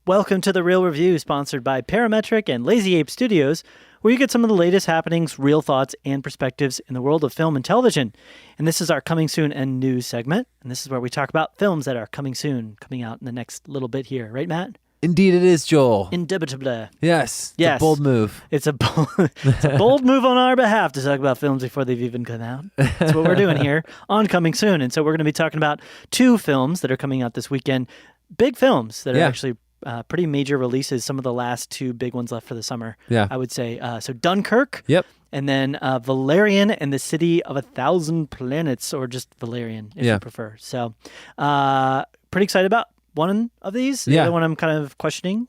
Welcome to The Real Review, sponsored by Parametric and Lazy Ape Studios, where you get some of the latest happenings, real thoughts, and perspectives in the world of film and television. And this is our Coming Soon and News segment, and this is where we talk about films that are coming soon, coming out in the next little bit here. Right, Matt? Indeed it is, Joel. Indubitably. Yes. It's a bold move. It's a bold move on our behalf to talk about films before they've even come out. That's what we're doing here on Coming Soon. And so we're going to be talking about two films that are coming out this weekend. Big films that are actually pretty major releases. Some of the last two big ones left for the summer, I would say. So Dunkirk. Yep. And then Valerian and the City of a Thousand Planets, or just Valerian if you prefer. So pretty excited about one of these. The other one I'm kind of questioning.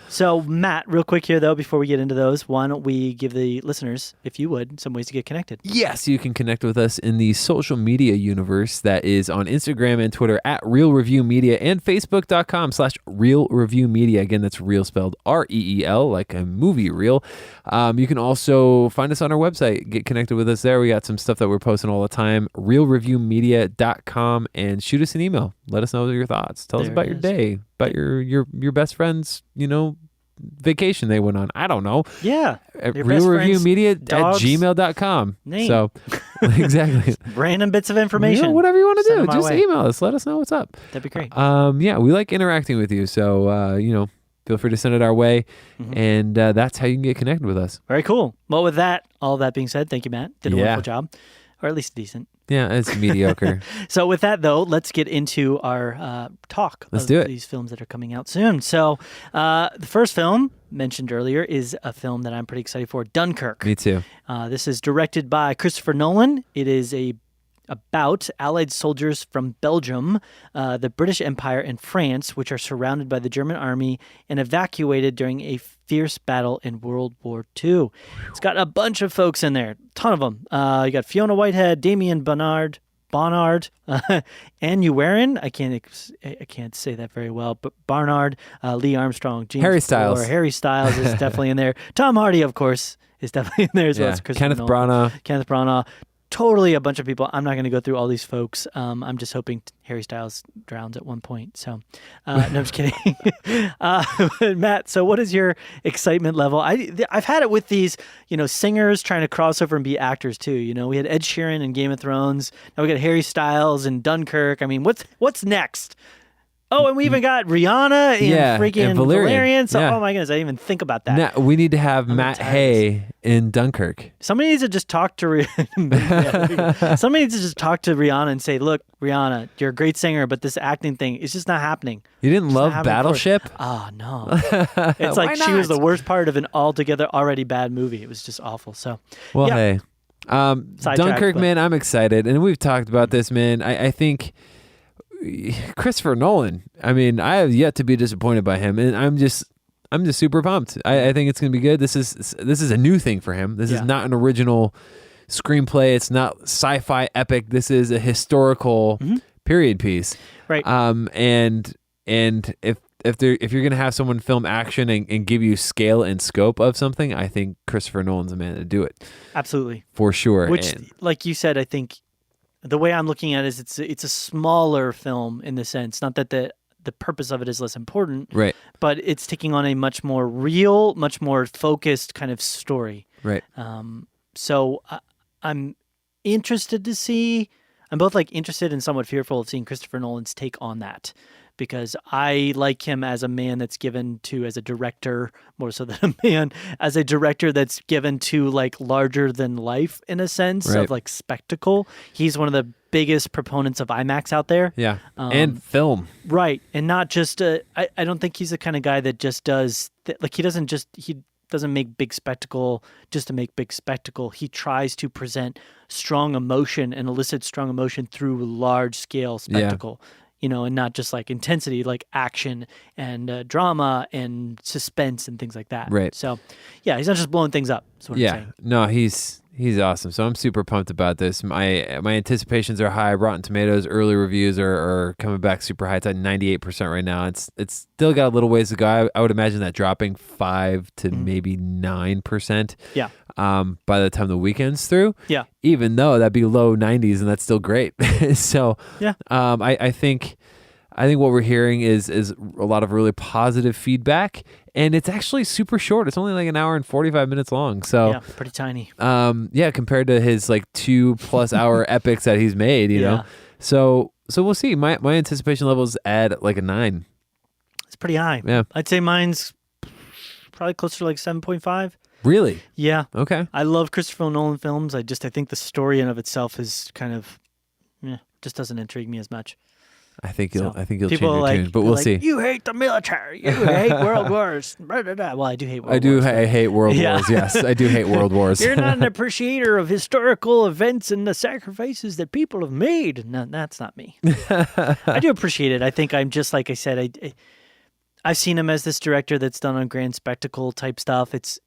So Matt, real quick here though, before we get into those, why don't we give the listeners, if you would, some ways to get connected? Yes, you can connect with us in the social media universe that is on Instagram and Twitter at Real Review Media and Facebook.com/Real Review Media. Again, that's real spelled REEL, like a movie reel. You can also find us on our website. Get connected with us there. We got some stuff that we're posting all the time. RealReviewMedia.com, and shoot us an email. Let us know your thoughts. Tell us about your day, about your best friend's, vacation they went on. I don't know. Yeah. RealReviewMedia@gmail.com. So exactly. Random bits of information. Whatever you want to do. Just email us. Let us know what's up. That'd be great. We like interacting with you. So, feel free to send it our way. And that's how you can get connected with us. Very cool. Well, with all that being said, thank you, Matt. Did a wonderful job. Or at least decent. Yeah, it's mediocre. So with that, though, let's get into our talk of these films that are coming out soon. So the first film mentioned earlier is a film that I'm pretty excited for, Dunkirk. Me too. This is directed by Christopher Nolan. It is about Allied soldiers from Belgium, the British Empire, and France, which are surrounded by the German army and evacuated during a fierce battle in World War II. It's got a bunch of folks in there, a ton of them. You got Fiona Whitehead, Damien Bonnard, Anne Uwarin. I can't say that very well, but Barnard, Lee Armstrong, James Harry Styles. Harry Styles is definitely in there. Tom Hardy, of course, is definitely in there as well as Christopher Nolan. Kenneth Branagh. Totally a bunch of people. I'm not going to go through all these folks. I'm just hoping Harry Styles drowns at one point. So, no, I'm just kidding. Matt, so what is your excitement level? I've had it with these, singers trying to cross over and be actors too. We had Ed Sheeran in Game of Thrones. Now we got Harry Styles in Dunkirk. I mean, what's next? Oh, and we even got Rihanna in freaking Valerian. So, oh my goodness, I didn't even think about that. Now, we need to have Matt Hay in Dunkirk. Somebody needs to just talk to Rihanna and say, "Look, Rihanna, you're a great singer, but this acting thing is just not happening." You didn't love Battleship? Oh no, it's like she was the worst part of an altogether already bad movie. It was just awful. So, hey, Dunkirk, man, I'm excited, and we've talked about this, man. I think Christopher Nolan, I mean, I have yet to be disappointed by him, and I'm just super pumped. I think it's going to be good. This is a new thing for him. This is not an original screenplay. It's not sci-fi epic. This is a historical period piece. Right. And if you're going to have someone film action and give you scale and scope of something, I think Christopher Nolan's the man to do it. Absolutely. For sure. Which, like you said, I think the way I'm looking at it is it's a smaller film in the sense, not that the purpose of it is less important, right? But it's taking on a much more real, much more focused kind of story, right? So I'm interested to see. I'm both interested and somewhat fearful of seeing Christopher Nolan's take on that, because I like him as a man that's given to, as a director, more so than a man, as a director that's given to larger than life in a sense of spectacle. He's one of the biggest proponents of IMAX out there. Yeah. And film. Right. And not just, I don't think he's the kind of guy that just does, he doesn't make big spectacle just to make big spectacle. He tries to present strong emotion and elicit strong emotion through large scale spectacle. And not just intensity, action and drama and suspense and things like that. Right. So, he's not just blowing things up. I'm saying. No, he's awesome. So I'm super pumped about this. My anticipations are high. Rotten Tomatoes early reviews are coming back super high. It's at 98% right now. It's still got a little ways to go. I would imagine that dropping 5 to maybe 9%. Yeah. By the time the weekend's through. Yeah. Even though that'd be low 90s, and that's still great. So yeah. I think I think what we're hearing is a lot of really positive feedback, and it's actually super short. It's only like an hour and 45 minutes long. So yeah, pretty tiny. Compared to his like 2+ hour epics that he's made, you know. So we'll see. My anticipation level is at like a 9. It's pretty high. Yeah, I'd say mine's probably closer to like 7.5. Really? Yeah. Okay. I love Christopher Nolan films. I think the story in of itself is kind of, just doesn't intrigue me as much. I think you'll change your like, tune, but we'll see. You hate the military. You hate world wars. Well, I do hate world wars. I hate world wars. Yes, I do hate world wars. You're not an appreciator of historical events and the sacrifices that people have made. No, that's not me. I do appreciate it. I think I'm just like I said. I've seen him as this director that's done on grand spectacle type stuff. It's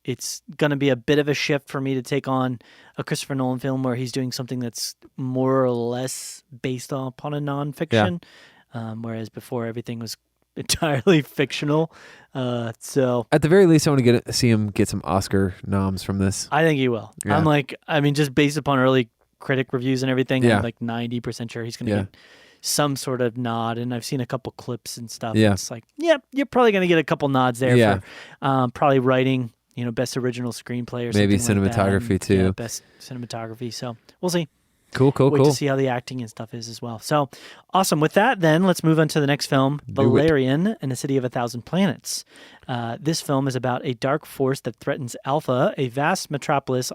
going to be a bit of a shift for me to take on a Christopher Nolan film where he's doing something that's more or less based upon a nonfiction, whereas before everything was entirely fictional. So at the very least, I want to see him get some Oscar noms from this. I think he will. Yeah. Just based upon early critic reviews and everything, I'm like 90% sure he's going to get some sort of nod, and I've seen a couple clips and stuff. Yeah. It's like, you're probably going to get a couple nods there for probably writing, best original screenplay or maybe something cinematography like that. too. Best cinematography. So we'll see. Cool. Wait to see how the acting and stuff is as well. So awesome. With that, then let's move on to the next film, Valerian and the City of a Thousand Planets. This film is about a dark force that threatens Alpha, a vast metropolis.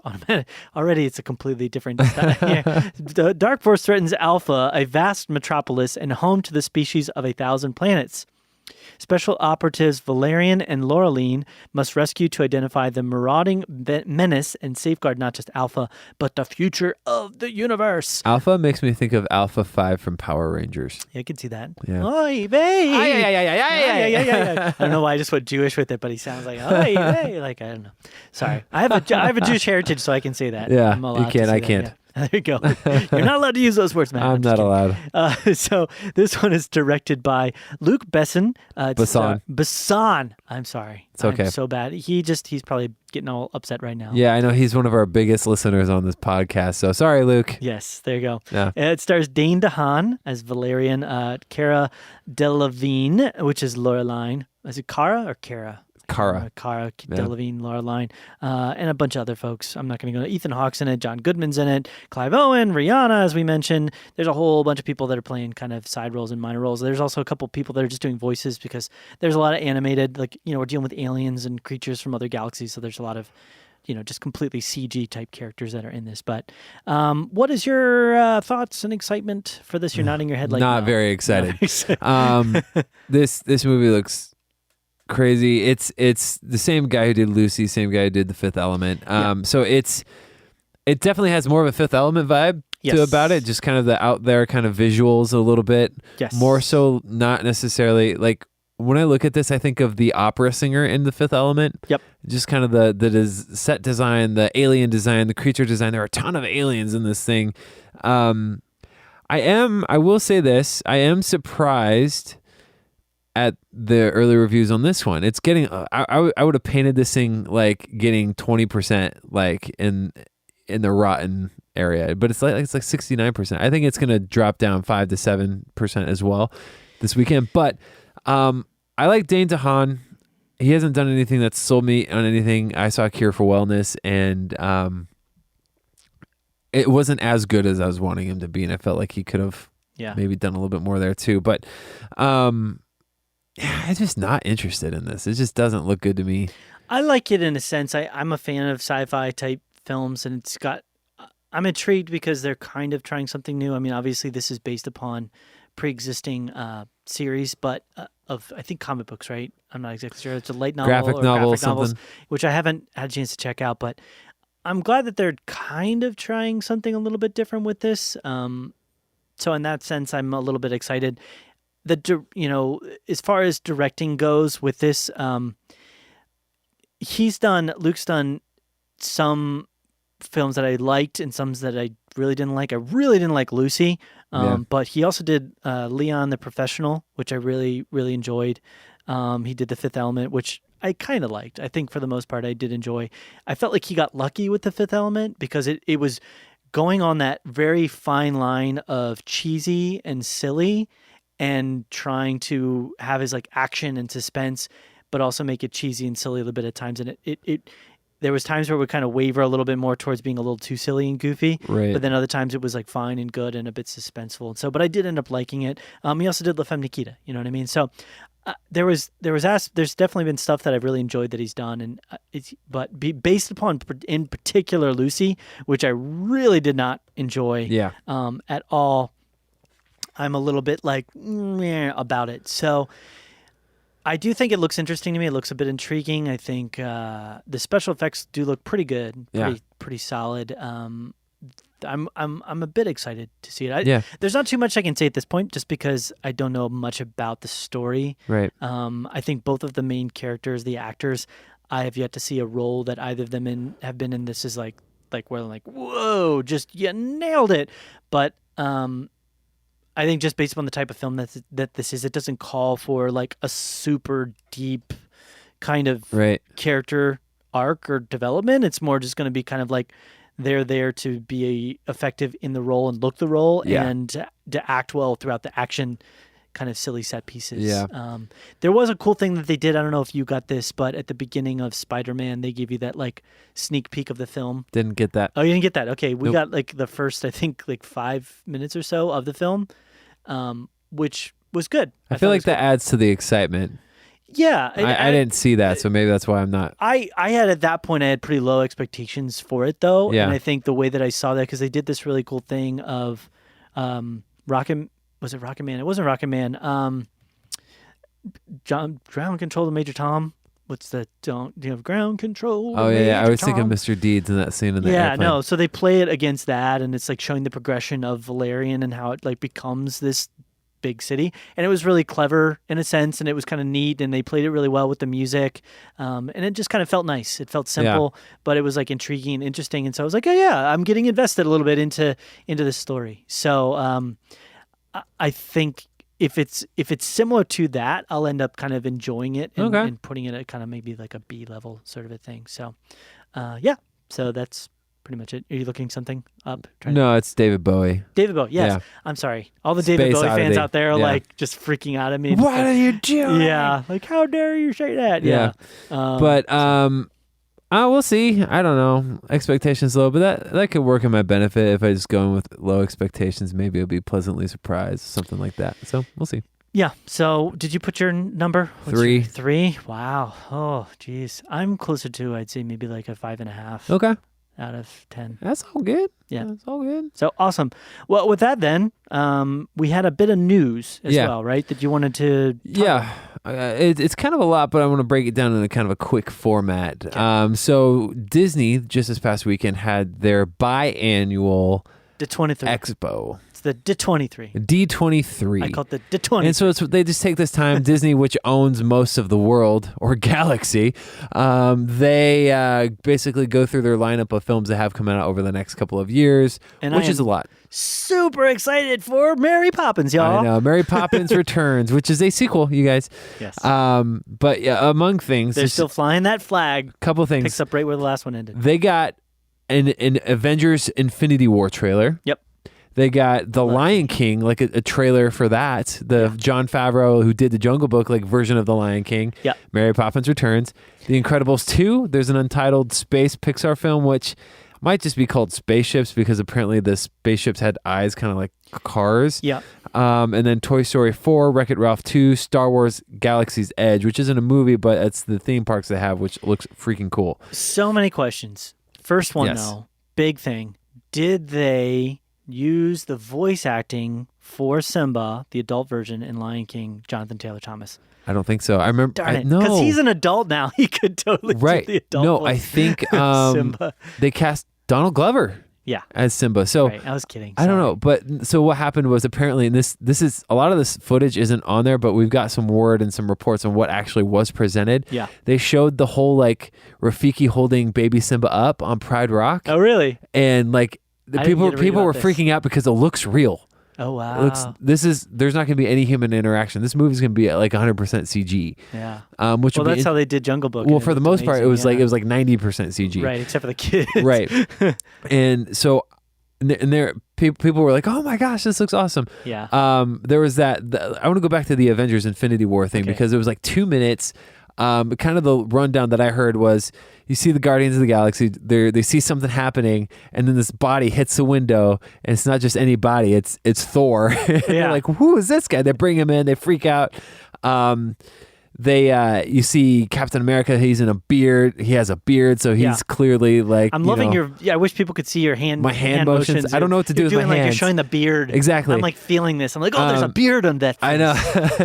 Already, it's a completely different. The dark force threatens Alpha, a vast metropolis, and home to the species of 1,000 planets. Special operatives Valerian and Laureline must rescue to identify the marauding menace and safeguard not just Alpha, but the future of the universe. Alpha makes me think of Alpha 5 from Power Rangers. Yeah, I can see that. Yeah. Oy vey. I don't know why I just went Jewish with it, but he sounds like oy vey. Like, I don't know. Sorry, I have a Jewish heritage, so I can say that. Yeah, you can. I can't. Yeah. There you go. You're not allowed to use those words, man. I'm not allowed. So this one is directed by Luc Besson. Besson. I'm sorry. It's okay. I'm so bad. He's probably getting all upset right now. Yeah, I know. He's one of our biggest listeners on this podcast. So sorry, Luke. Yes, there you go. Yeah. It stars Dane DeHaan as Valerian, Cara Delevingne, which is Laureline. Is it Cara or Cara? Cara Delevingne, Laureline, and a bunch of other folks. I'm not going to go. Ethan Hawke's in it. John Goodman's in it. Clive Owen, Rihanna, as we mentioned. There's a whole bunch of people that are playing kind of side roles and minor roles. There's also a couple people that are just doing voices because there's a lot of animated, we're dealing with aliens and creatures from other galaxies. So there's a lot of, just completely CG type characters that are in this. But what is your thoughts and excitement for this? You're nodding your head like not no. very excited. This movie looks crazy. It's the same guy who did Lucy, same guy who did The Fifth Element. So it definitely has more of a Fifth Element vibe to about it. Just kind of the out there kind of visuals a little bit. Yes. More so, not necessarily like when I look at this, I think of the opera singer in The Fifth Element. Yep. Just kind of the set design, the alien design, the creature design. There are a ton of aliens in this thing. I will say this. I am surprised at the early reviews on this one. It's getting I would have painted this thing like getting 20% like in the rotten area, but it's like 69%. I think it's going to drop down 5 to 7% as well this weekend. But I like Dane DeHaan. He hasn't done anything that's sold me on anything. I saw Cure for Wellness, and it wasn't as good as I was wanting him to be, and I felt like he could have maybe done a little bit more there too. But I'm just not interested in this. It just doesn't look good to me. I like it in a sense. I'm a fan of sci-fi type films, and I'm intrigued because they're kind of trying something new. I mean, obviously this is based upon pre-existing series, but of, I think, comic books, right? I'm not exactly sure. It's a light novel graphic novels, which I haven't had a chance to check out, but I'm glad that they're kind of trying something a little bit different with this. So in that sense, I'm a little bit excited. As far as directing goes with this, Luke's done some films that I liked and some that I really didn't like. I really didn't like Lucy, but he also did Leon the Professional, which I really, really enjoyed. He did The Fifth Element, which I kind of liked. I think for the most part I did enjoy. I felt like he got lucky with The Fifth Element because it was, going on that very fine line of cheesy and silly, and trying to have his like action and suspense, but also make it cheesy and silly a little bit at times. And it there was times where it would kind of waver a little bit more towards being a little too silly and goofy. Right. But then other times it was like fine and good and a bit suspenseful. And so, but I did end up liking it. He also did La Femme Nikita. You know what I mean? So there's definitely been stuff that I've really enjoyed that he's done. And based upon in particular Lucy, which I really did not enjoy at all. I'm a little bit like about it. So I do think it looks interesting to me. It looks a bit intriguing. I think the special effects do look pretty good, pretty solid. I'm a bit excited to see it. There's not too much I can say at this point, just because I don't know much about the story. Right. I think both of the main characters, the actors, I have yet to see a role that either of them have been in. This is like where I'm like, whoa, just you nailed it. But I think just based upon the type of film that this is, it doesn't call for like a super deep kind of character arc or development. It's more just going to be kind of like they're there to be effective in the role and look the role and to act well throughout the action kind of silly set pieces. Yeah. There was a cool thing that they did. I don't know if you got this, but at the beginning of Spider-Man, they give you that like sneak peek of the film. Didn't get that. Oh, you didn't get that? Okay. We got like the first, I think, like 5 minutes or so of the film. Which was good. I feel like that adds to the excitement. Yeah. I didn't see that, so maybe that's why I'm not. I had at that point, I had pretty low expectations for it, though. Yeah. And I think the way that I saw that, because they did this really cool thing of was it Rocket Man? It wasn't Rocket Man. Ground Control to Major Tom. What's the do you have ground control? Oh yeah, I was thinking Mr. Deeds in that scene in the airplane. No. So they play it against that, and it's like showing the progression of Valerian and how it like becomes this big city. And it was really clever in a sense, and it was kind of neat, and they played it really well with the music. And it just kind of felt nice. It felt simple, but it was like intriguing and interesting. And so I was like, oh yeah, I'm getting invested a little bit into this story. So I think if it's similar to that, I'll end up kind of enjoying it and putting it at kind of maybe like a B level sort of a thing. So, so that's pretty much it. Are you looking something up? No, it's David Bowie. David Bowie, yes. Yeah. I'm sorry. All the David Bowie fans out there are like just freaking out at me. What are you doing? Yeah, like how dare you say that? Yeah. But we'll see. I don't know. Expectations low, but that could work in my benefit if I just go in with low expectations. Maybe I'll be pleasantly surprised, something like that. So we'll see. Yeah. So did you put your number? 3. 3? Wow. Oh, geez. I'm closer to, I'd say maybe like a 5.5. Okay. Out of 10. That's all good. Yeah. That's all good. So awesome. Well, with that then, we had a bit of news as well, right? That you wanted to talk about. It's kind of a lot, but I want to break it down in a kind of a quick format. Okay. So Disney, just this past weekend, had their biannual Expo. It's the D23. D23. I call it the D23. And so they just take this time, Disney, which owns most of the world, or galaxy, they basically go through their lineup of films that have come out over the next couple of years, which is a lot. Super excited for Mary Poppins, y'all. I know. Mary Poppins Returns, which is a sequel, you guys. Yes. But yeah, among things. They're still flying that flag. Couple things. Picks up right where the last one ended. They got an Avengers Infinity War trailer. Yep. They got The Lion King, like a trailer for that. Jon Favreau, who did the Jungle Book, like version of The Lion King. Yeah. Mary Poppins Returns. The Incredibles 2. There's an untitled space Pixar film, which might just be called Spaceships because apparently the spaceships had eyes kind of like cars. Yeah. And then Toy Story 4, Wreck-It Ralph 2, Star Wars Galaxy's Edge, which isn't a movie, but it's the theme parks they have, which looks freaking cool. So many questions. First one, though, big thing. Did they use the voice acting for Simba, the adult version, in Lion King, Jonathan Taylor Thomas? I don't think so. I remember. Darn it. Because he's an adult now. He could totally do the adult voice. I think Simba. They cast Donald Glover. Yeah. As Simba. So I was kidding. I don't know. But so what happened was apparently, and this is a lot of this footage isn't on there, but we've got some word and some reports on what actually was presented. Yeah. They showed the whole like Rafiki holding baby Simba up on Pride Rock. Oh, really? And like the people were freaking out because it looks real. Oh, wow. There's not going to be any human interaction. This movie's going to be at like 100% CG. Yeah. That's how they did Jungle Book. Well, for the most part, it was like 90% CG. Right, except for the kids. Right. And so, and they're people were like, "Oh my gosh, this looks awesome." Yeah. There was that. I want to go back to the Avengers Infinity War thing because it was like 2 minutes. Kind of the rundown that I heard was you see the Guardians of the Galaxy, they see something happening, and then this body hits the window, and it's not just any body, it's Thor. They're like, who is this guy? They bring him in, they freak out. You see Captain America, he's in a beard. He has a beard, so he's clearly like. I'm loving your. Yeah, I wish people could see your hand. My hand motions. I don't know what to do with my hands. You're showing the beard. Exactly. I'm like feeling this. I'm like, there's a beard on that face. I know.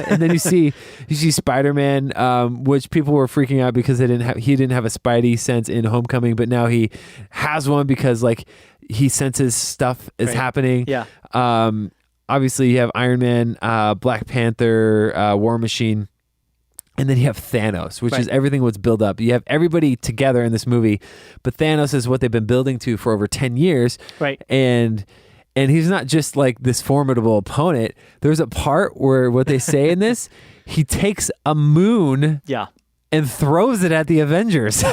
And then you see Spider-Man, which people were freaking out because he didn't have a Spidey sense in Homecoming, but now he has one because like he senses stuff is happening. Yeah. Obviously, you have Iron Man, Black Panther, War Machine. And then you have Thanos, which is everything what's built up. You have everybody together in this movie, but Thanos is what they've been building to for over 10 years. Right. And he's not just like this formidable opponent. There's a part where what they say in this, he takes a moon and throws it at the Avengers.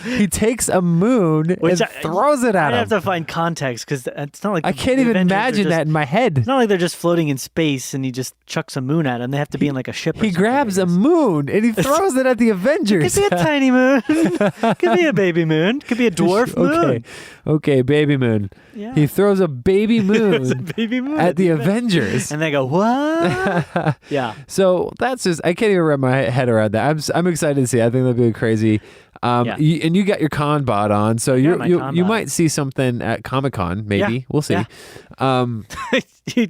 He takes a moon and throws it at them. I have to find context because it's not like I can't even imagine that in my head. It's not like they're just floating in space and he just chucks a moon at them. They have to be in like a ship. He grabs a moon and he throws it at the Avengers. It could be a tiny moon. Could be a baby moon. Could be a dwarf moon. Okay, baby moon. Yeah. He throws a baby moon, at the Avengers. And they go, what? Yeah. So that's just, I can't even wrap my head around that. I'm excited to see. I think that'd be crazy. And you got your con bod on, so you might see something at Comic-Con, maybe. Yeah. We'll see. Yeah.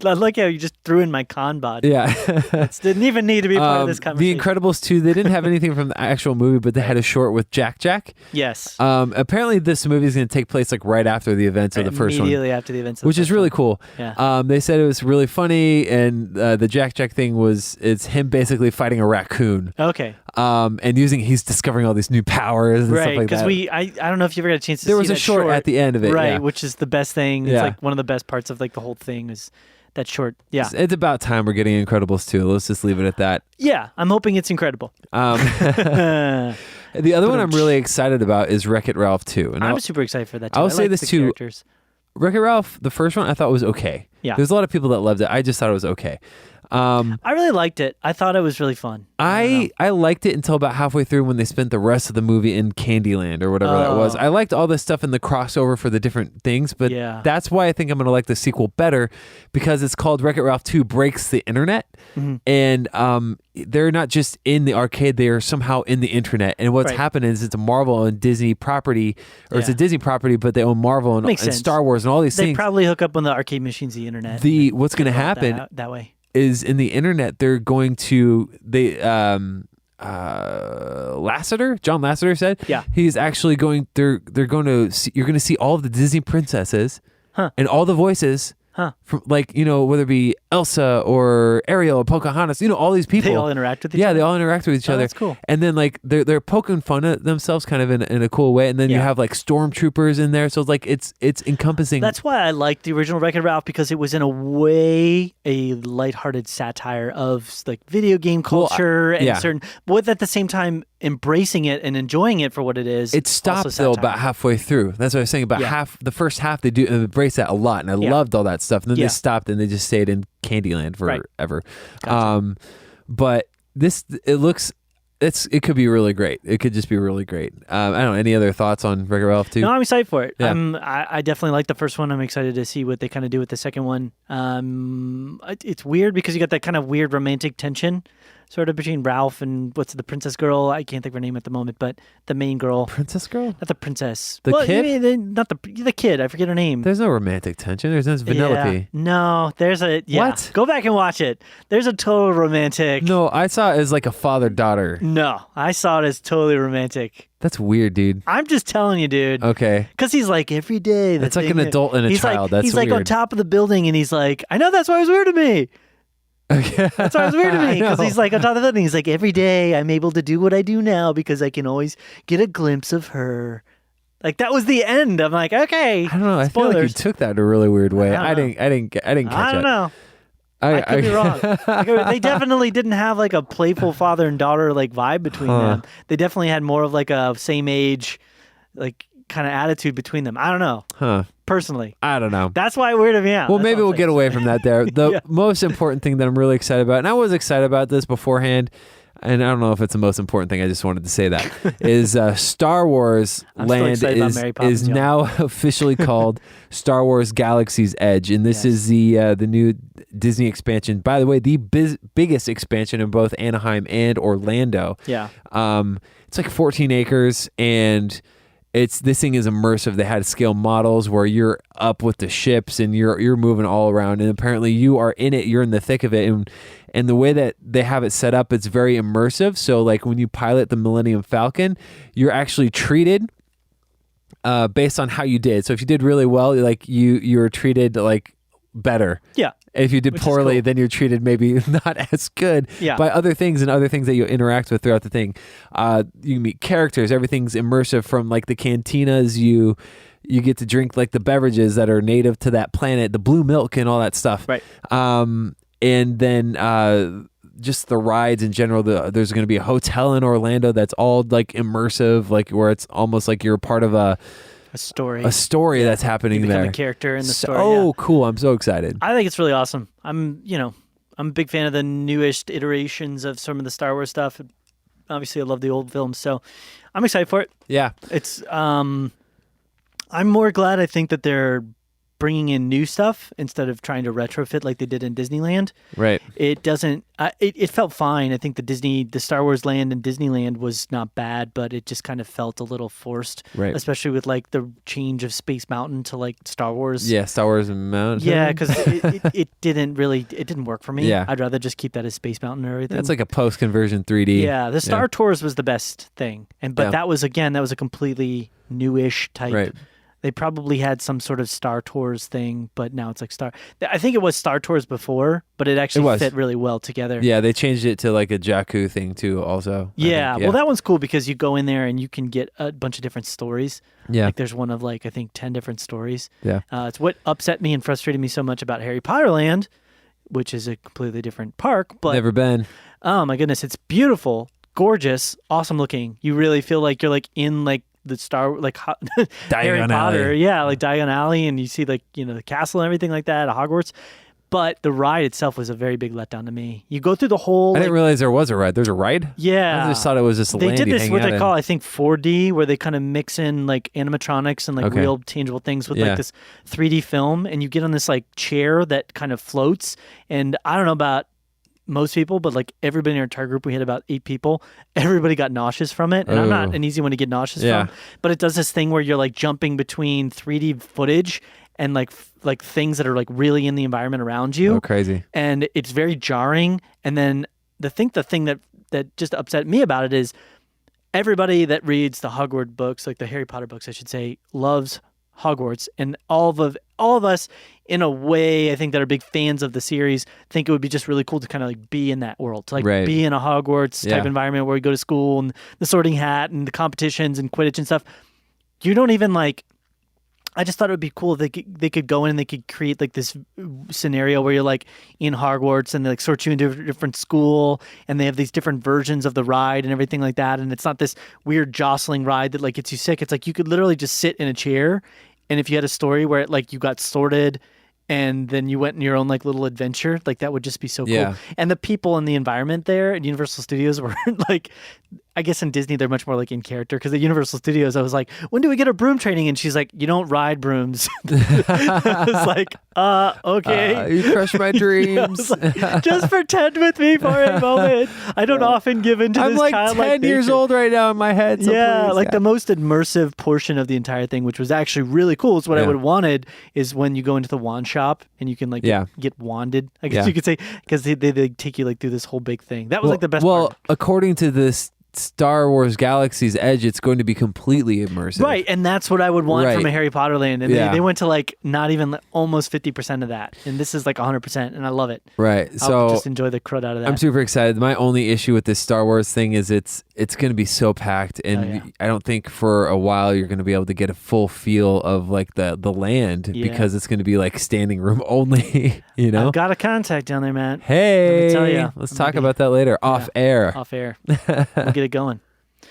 I like how you just threw in my con bod. Yeah. It didn't even need to be part of this conversation. The Incredibles 2, they didn't have anything from the actual movie, but they had a short with Jack. Yes. Apparently this movie is going to take place like right after the events of the first one. Immediately after the events of which is really cool. Yeah. They said it was really funny, and the Jack thing it's him basically fighting a raccoon. Okay. And he's discovering all these new powers and stuff like that. Because I don't know if you ever got a chance to see there was a short at the end of it. Right, which is the best thing. It's like one of the best parts of like the whole thing is that short. Yeah. It's about time we're getting Incredibles 2. Let's just leave it at that. Yeah, I'm hoping it's incredible. The other one I'm really excited about is Wreck-It Ralph 2. And I'm super excited for that too. I'll say this too. Characters. Wreck-It Ralph, the first one, I thought was okay. Yeah. There's a lot of people that loved it. I just thought it was okay. I really liked it. I thought it was really fun. I liked it until about halfway through when they spent the rest of the movie in Candyland or whatever that was. I liked all this stuff in the crossover for the different things, but that's why I think I'm going to like the sequel better, because it's called Wreck-It Ralph 2 Breaks the Internet. Mm-hmm. And they're not just in the arcade, they are somehow in the internet. And what's happened is it's a Marvel and Disney property, or it's a Disney property, but they own Marvel and Star Wars and all these things. They probably hook up on the arcade machines, the internet. What's going to happen that way is in the internet, they're going to John Lasseter said, he's actually going. They're going to see, you're going to see all of the Disney princesses and all the voices. From, like, whether it be Elsa or Ariel or Pocahontas, all these people. They all interact with each other? Yeah, they all interact with each other. That's cool. And then, like, they're poking fun at themselves kind of in a cool way. And then you have, like, stormtroopers in there. So, it's like, it's encompassing. That's why I liked the original Wreck-It Ralph, because it was, in a way, a lighthearted satire of, like, video game culture and certain... But at the same time, embracing it and enjoying it for what it is. It stopped, though, about halfway through. That's what I was saying. About the first half, they do embrace that a lot. And I loved all that stuff. And then they stopped and they just stayed in Candyland forever. Gotcha. But it could be really great. It could just be really great. I don't know. Any other thoughts on Wreck-It Ralph 2? No, I'm excited for it. Yeah. I definitely like the first one. I'm excited to see what they kind of do with the second one. It's weird because you got that kind of weird romantic tension sort of between Ralph and what's the princess girl? I can't think of her name at the moment, but the main girl. Princess girl? Not the princess. The kid? Not the kid. I forget her name. There's no romantic tension. There's Vanellope. No, there's a... Yeah. What? Go back and watch it. There's a total romantic... No, I saw it as like a father-daughter. No, I saw it as totally romantic. That's weird, dude. I'm just telling you, dude. Okay. Because he's like, every day... It's like an adult and a child. That's he's weird. He's like on top of the building and he's like, I know, that's why it was weird to me. Okay. That's why it was weird to me, because he's like on top of the building. He's like, every day I'm able to do what I do now because I can always get a glimpse of her. Like, that was the end. I'm like, okay. I don't know. I feel like you took that in a really weird way. I didn't catch it. I don't know. I could be wrong. They definitely didn't have like a playful father and daughter like vibe between them. They definitely had more of like a same age, like kind of attitude between them. I don't know. Personally, I don't know. That's why it weirded me out. Well, maybe we'll get away from that there. The most important thing that I'm really excited about, and I was excited about this beforehand, and I don't know if it's the most important thing, I just wanted to say that, is Star Wars Land is now officially called Star Wars Galaxy's Edge, and this is the new Disney expansion. By the way, the biggest expansion in both Anaheim and Orlando. Yeah. It's like 14 acres, and this thing is immersive. They had scale models where you're up with the ships and you're moving all around, and apparently you are in it. You're in the thick of it, and the way that they have it set up, it's very immersive. So like when you pilot the Millennium Falcon, you're actually treated based on how you did. So if you did really well, like you're treated like better. Yeah. If you did poorly, then you're treated maybe not as good by other things and other things that you interact with throughout the thing. You meet characters. Everything's immersive, from like the cantinas. You get to drink like the beverages that are native to that planet, the blue milk and all that stuff. Right. And then just the rides in general. There's going to be a hotel in Orlando that's all like immersive, like where it's almost like you're part of a story that's happening there. A character in the story. Oh, cool. I'm so excited. I think it's really awesome. I'm a big fan of the newish iterations of some of the Star Wars stuff. Obviously, I love the old films, so I'm excited for it. Yeah. It's I'm more glad, I think, that they're bringing in new stuff instead of trying to retrofit like they did in Disneyland. Right. It doesn't. It felt fine. I think the Star Wars Land and Disneyland was not bad, but it just kind of felt a little forced. Right. Especially with like the change of Space Mountain to like Star Wars. Yeah, Star Wars Mountain. Yeah, because it didn't work for me. Yeah. I'd rather just keep that as Space Mountain or everything. That's like a post-conversion 3D. Yeah, the Star Tours was the best thing, but that was a completely newish type. Right. They probably had some sort of Star Tours thing, but now it's like I think it was Star Tours before, but it actually fit really well together. Yeah, they changed it to like a Jakku thing too also. Yeah, well that one's cool because you go in there and you can get a bunch of different stories. Yeah. Like there's one of like, I think 10 different stories. Yeah. It's what upset me and frustrated me so much about Harry Potter Land, which is a completely different park. But never been. Oh my goodness, it's beautiful, gorgeous, awesome looking. You really feel like you're like in like the Harry Potter, like Diagon Alley, and you see like the castle and everything like that at Hogwarts. But the ride itself was a very big letdown to me. You go through the whole. I didn't realize there was a ride. There's a ride. Yeah, I just thought it was just a land. They did this what they call, I think, 4D, where they kind of mix in like animatronics and like real tangible things with like this 3D film, and you get on this like chair that kind of floats. And I don't know about most people, but like everybody in our entire group, we had about 8 people. Everybody got nauseous from it, and I'm not an easy one to get nauseous from. But it does this thing where you're like jumping between 3D footage and like things that are like really in the environment around you. Oh, crazy! And it's very jarring. And then the thing that just upset me about it is everybody that reads the Hogwarts books, like the Harry Potter books, I should say, loves Hogwarts, and all of us, in a way, I think that are big fans of the series, think it would be just really cool to kind of like be in that world, to like be in a Hogwarts type environment where we go to school and the Sorting Hat and the competitions and Quidditch and stuff. You don't even like. I just thought it would be cool if they could go in and they could create like this scenario where you're like in Hogwarts and they like sort you into a different school and they have these different versions of the ride and everything like that, and it's not this weird jostling ride that like gets you sick. It's like you could literally just sit in a chair. And if you had a story where like you got sorted and then you went in your own like little adventure, like that would just be so cool. And the people in the environment there at Universal Studios were like, I guess in Disney, they're much more like in character, because at Universal Studios, I was like, when do we get a broom training? And she's like, you don't ride brooms. I was like, okay. You crushed my dreams. Like, just pretend with me for a moment. I don't often give into this like childlike 10 years nature. old right now in my head. So please, the most immersive portion of the entire thing, which was actually really cool, is what I would have wanted, is when you go into the wand shop and you can like get wanded, I guess you could say, because they take you like through this whole big thing. That was like the best part. Well, according to this Star Wars Galaxy's Edge, it's going to be completely immersive. Right, and that's what I would want from a Harry Potter land. And they went to like not even almost 50% of that. And this is like 100%, and I love it. Right. I'll just enjoy the crud out of that. I'm super excited. My only issue with this Star Wars thing is it's going to be so packed, and I don't think for a while you're going to be able to get a full feel of like the land, because it's going to be like standing room only, I've got a contact down there, man. Hey, let me tell you. Let's talk about that later. Off air. We'll get it going.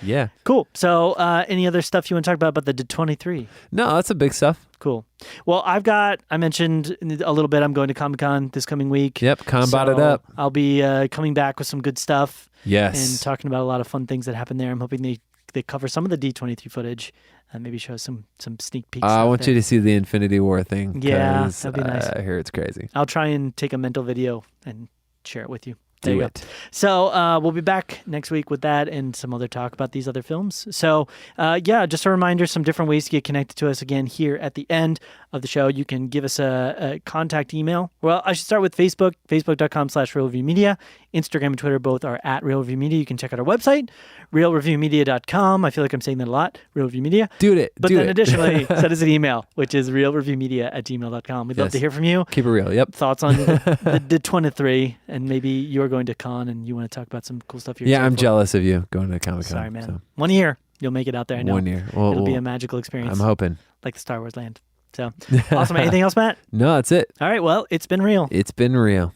Yeah. Cool. So any other stuff you want to talk about the D23? No, that's the big stuff. Cool. Well, I mentioned a little bit, I'm going to Comic-Con this coming week. Yep, Con-bot it up. I'll be coming back with some good stuff. Yes. And talking about a lot of fun things that happen there. I'm hoping they cover some of the D23 footage and maybe show some sneak peeks. I want you to see the Infinity War thing. Yeah, that'd be nice. I hear it's crazy. I'll try and take a mental video and share it with you. There Do you it. Go. So we'll be back next week with that and some other talk about these other films. So just a reminder, some different ways to get connected to us again here at the end of the show. You can give us a contact email. Well, I should start with Facebook, facebook.com/RealReviewMedia. Instagram and Twitter both are at Real Review Media. You can check out our website, realreviewmedia.com. I feel like I'm saying that a lot, Real Review Media. But then additionally, send us an email, which is realreviewmedia@gmail.com. We'd love to hear from you. Keep it real. Yep. Thoughts on the 23, and maybe you're going to con and you want to talk about some cool stuff you're I'm jealous of you going to Comic-Con. Sorry, man. So. 1 year, you'll make it out there. I know. 1 year. It'll be a magical experience. I'm hoping. Like the Star Wars land. So, awesome. Anything else, Matt? No, that's it. All right. Well, it's been real. It's been real.